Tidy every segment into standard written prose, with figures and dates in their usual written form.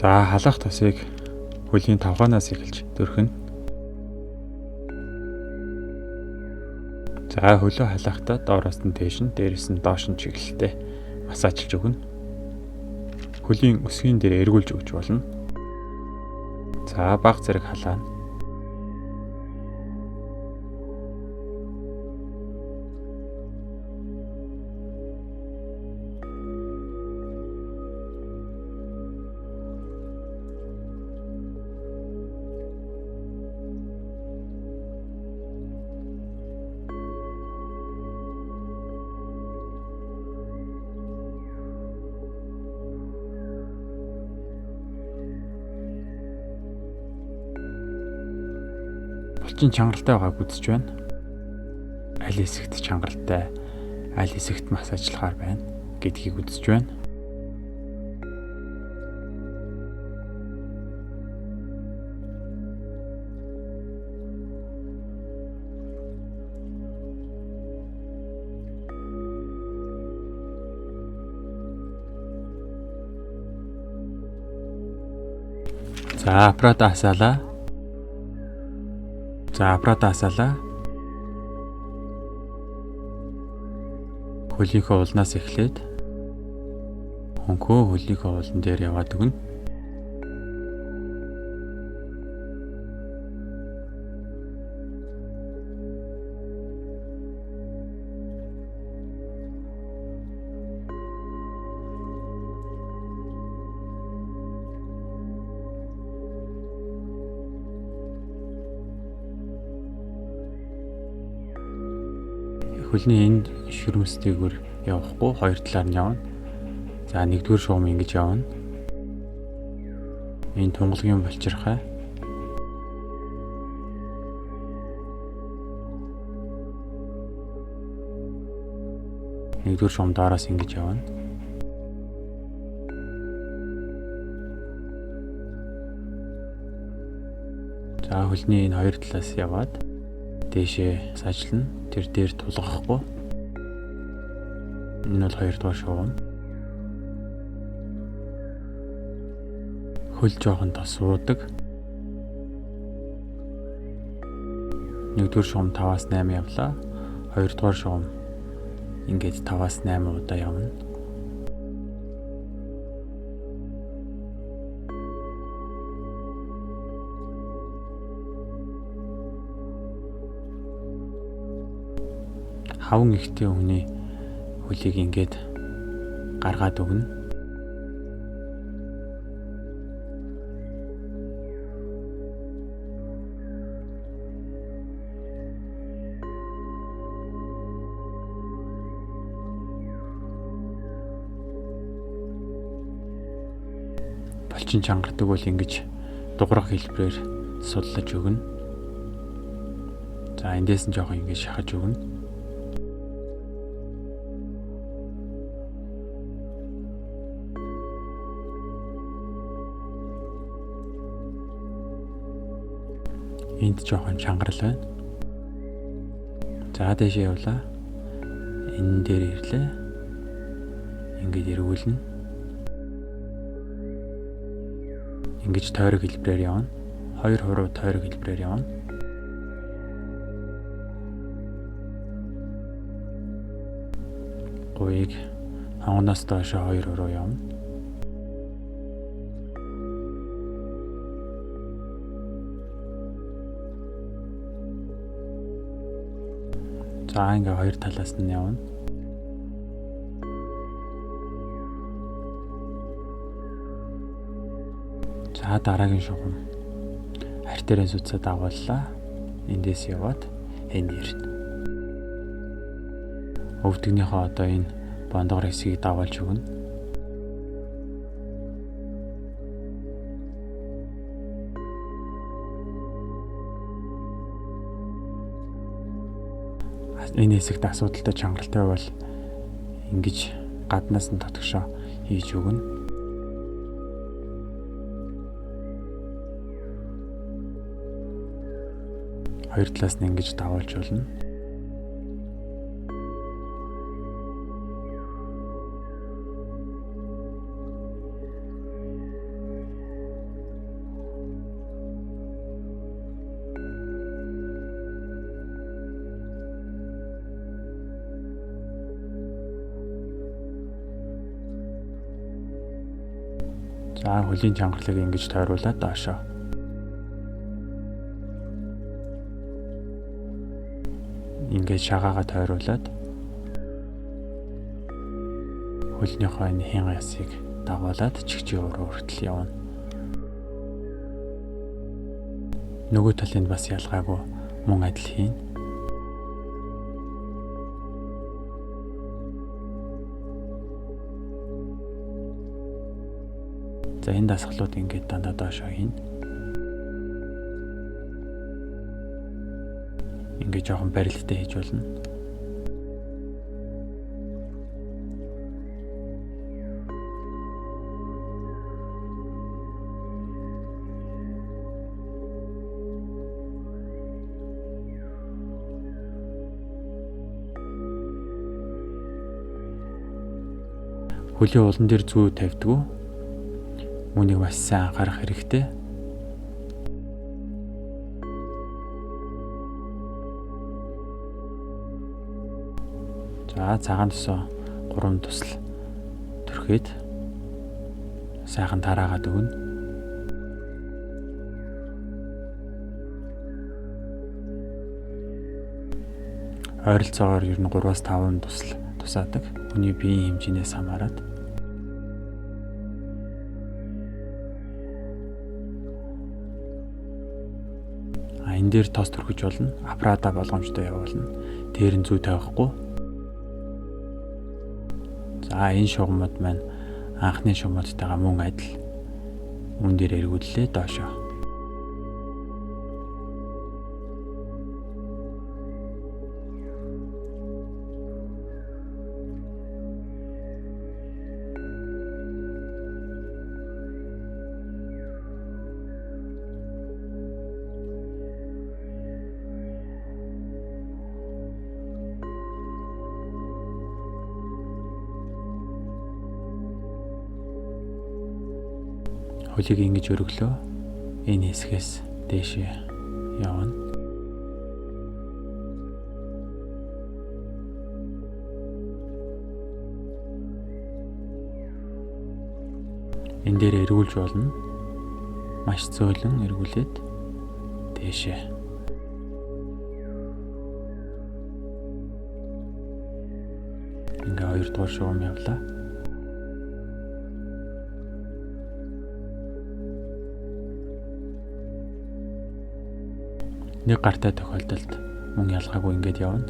За халаах тосыг хөлийн тавханаас эхэлж дөрхөн. За хөлөө халаахтаа доороос нь дээш нь дээрээс нь доош нь чиглэлтэй массажлж өгнө. Хөлийн өсгийн дээр эргүүлж өгч болно. За бага зэрэг халаана. Булчин чангаралтай байгааг үзэж байна. Аль хэсэгт чангаралтай, аль хэсэгт массажлахаар байна гэдгийг үзэж байна. За аппарата асаалаа. Хөлийнхөө улнаас эхлээд хөнхөө хөлийнхөө улан дээр яваад өгнө. Хөлний энд шүрмстэйгөр явахгүй хоёр талаар нь явна. За нэгдүгээр шугам ингэж явна. Энэ тунгалгийн булчирхай. Нэгдүгээр шугам доороос ингэж явна. За хөлний энэ хоёр талаас яваад дээшээ сажлна. Тэр дээр тулгахгүй. Энэ бол хоёрдугаар шугам. Хөл жоохон тосуудаг. Нэгдүгээр шугам 5-8 явлаа. Хоёрдугаар шугам ингээд 5-8 удаа явна. Хаван ихтэй хүний хөлийг ингээд гаргаад өгнө. Булчин чангардаг бол ингэж дуграх хэлбэрээр судлаж өгнө. За эндээс нь жоохон ингэж шахаж өгнө. Энд жоохон чангарал байна. За дэшээ явлаа. Энэ дээр ирлээ. Ингээд эргүүлнэ. Ингэж тойрог хэлбэрээр явна. Хоёр хуруу тойрог хэлбэрээр явна. Гуйг хонгоноос доош хоёр хуруу явна. За ингээ хоёр талаас нь явна. За дараагийн шугам артериас үтсэ дагууллаа. Эндээс яваад энэ ирнэ. Өвдөгнийхөө одоо энэ бондгор хэсгийг дагуулж өгнө. Энэ хэсэгт асуудалтай чангаралтай бол ингэж гаднаас нь татгшоо хийж өгнө. Хоёр талаас нь ингэж давуулж болно. За хөлийн чангарлыг ингэж тойруулаад доошоо. Ингээд шагаагаа тойруулаад хөлнийхөө энэ хин ясыг дагуулад чигчийн уруу хүртэл явна. Нөгөө талынд бас ялгаагүй мөн адил хийн. За энэ дасгалууд ингээд дандаа доошоо хийн. Ингээд жоохон барилттай хийж болно. Хөлийн улан дээр зүү тавьдгүй. Үүнийг маш сайн анхаарах хэрэгтэй. За цагаан тосоо 3 тусал түрхээд сайхан тараагаад өгнө. Ойролцоогоор ер нь 3-5 тусал тусаадаг. Хүний биеийн хэмжээнээс хамаарат. Энэ дээр тос түрхэж болно. Аппарата болгоомжтой явуулна. Дээр нь зүү тавихгүй. За энэ шугамуд маань анхны шугамудтайгаа мөн адил. Үүн дээр эргүүллээ доошоо. Хөлийг ингэж өргөлөө. Энэ хэсгээс дээшээ явна. Энэ дээр эргүүлж болно. Маш зөөлөн эргүүлээд дээшээ. Ингээ 2 дугаар шугам явлаа. Нэг гартай тохиолдолд мөн ялгаагүй ингэж явна.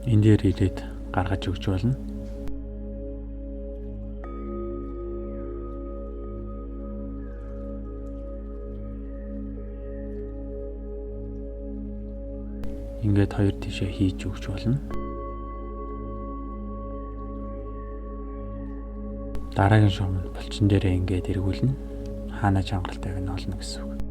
Энэ дээр ирээд гаргаж өгч болно. Ингээд хоёр тишээ хийж өгч болно. Дараагийн шугамд булчин дээрээ ингээд эргүүлнэ. Хаана чангаралтайг нь олно гэсэн үг.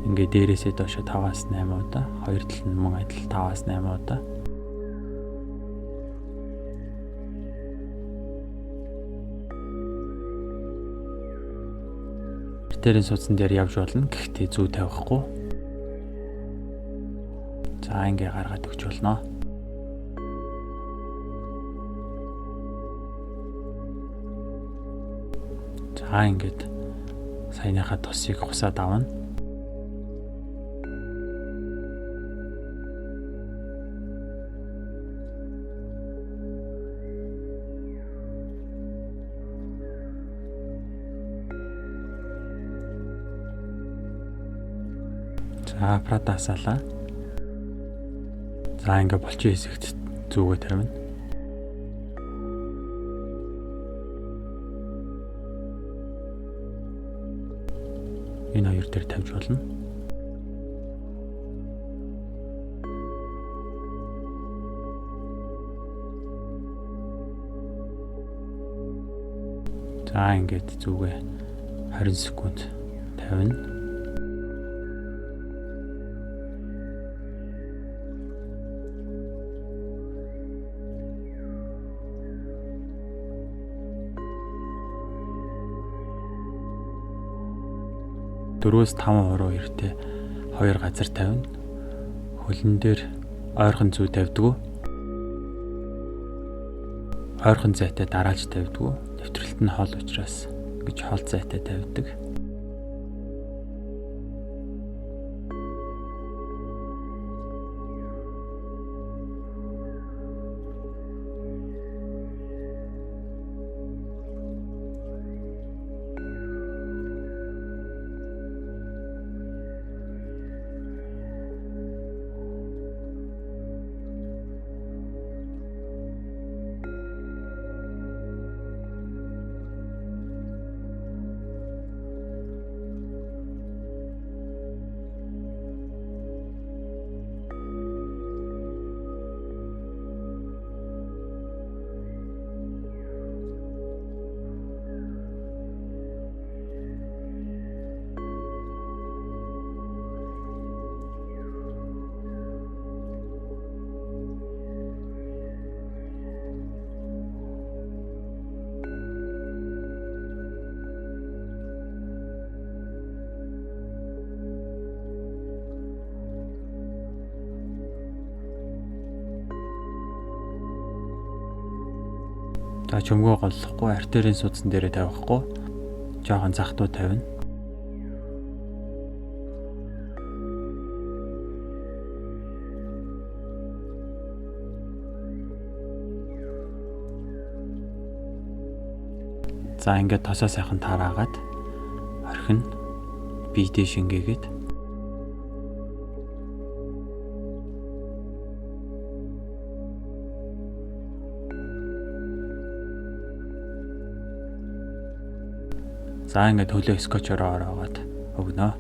Ингээ дээрээсээ доошо 5-8 удаа, хоёр тал нь мөн адил 5-8 удаа. Тэрийн судсан дээр явж болно. Гэхдээ зүү тавихгүй. За ингээ гаргаад өгч болно. За ингээд саяныхаа тосыг хусаад авна. За аппарата асаалаа. За ингээ булчин хэсэгт зүүгээ тавина. Энэ хоёр дээр тавьж болно. За ингээд зүүгээ 20 секунд тавина. 4-5 хуруу эртээ 2 газар тавина. Хөлн дээр ойрхон зүй тавьдаг. Ойрхон зайтай дараалж тавьдаг. Нэвтрэлт нь хол учраас гэж хол зайтай тавьдаг. За чөмгөө голлохгүй артерийн судсан дээрээ тавихгүй жоохон захтуу тавина. За ингээд тосоо сайхан тараагаад орхин биедээ шингээгээд за ингээд хөлөө скотчороо ороод өгнө.